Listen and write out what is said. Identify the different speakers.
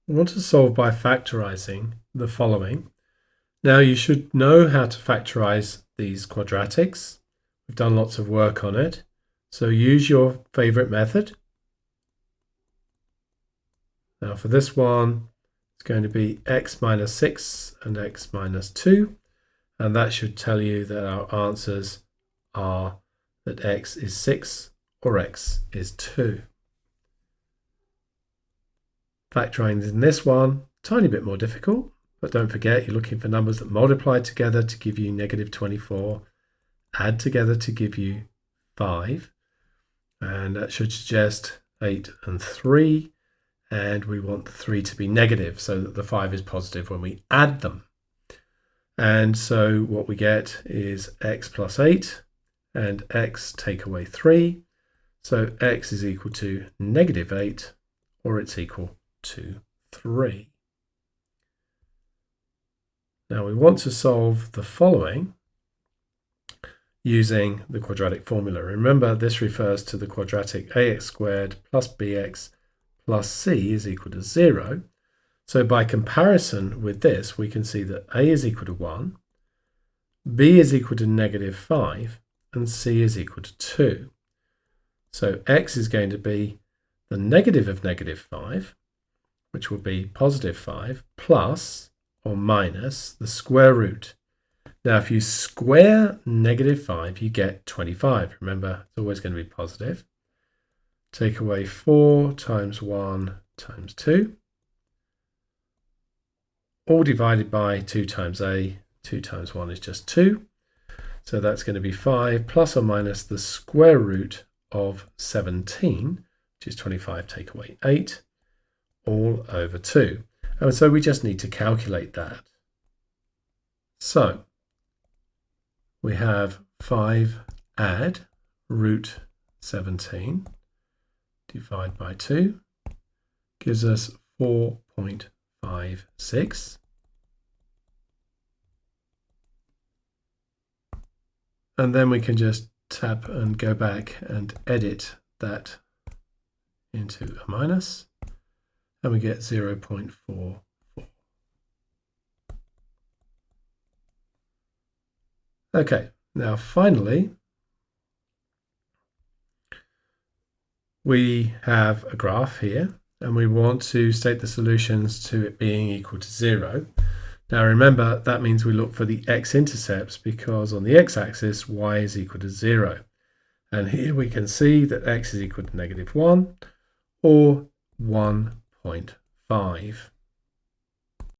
Speaker 1: We want to solve by factorizing the following. Now you should know how to factorize these quadratics. We've done lots of work on it. So use your favorite method. Now for this one, it's going to be x minus 6 and x minus 2. And that should tell you that our answers are that x is 6 or x is 2. Factoring in this one, tiny bit more difficult, but don't forget you're looking for numbers that multiply together to give you negative 24, add together to give you 5, and that should suggest 8 and 3, and we want the 3 to be negative so that the 5 is positive when we add them. And so what we get is x plus 8 and x take away 3. So x is equal to negative 8, or it's equal to 3. Now we want to solve the following using the quadratic formula. Remember, this refers to the quadratic ax squared plus bx plus c is equal to 0. So by comparison with this, we can see that a is equal to 1, b is equal to negative 5, and c is equal to 2. So x is going to be the negative of negative 5, which will be positive 5, plus or minus the square root. Now, if you square negative 5, you get 25. Remember, it's always going to be positive. Take away 4 times 1 times 2. All divided by 2 times a. 2 times 1 is just 2. So that's going to be 5 plus or minus the square root of 17, which is 25 take away 8, all over 2. And so we just need to calculate that. So we have 5 add root 17 divide by 2 gives us 4.56. And then we can just tap and go back and edit that into a minus, and we get 0.44. Okay, now finally, we have a graph here, and we want to state the solutions to it being equal to 0. Now remember, that means we look for the x-intercepts because on the x-axis, y is equal to 0. And here we can see that x is equal to negative 1 or 1.5.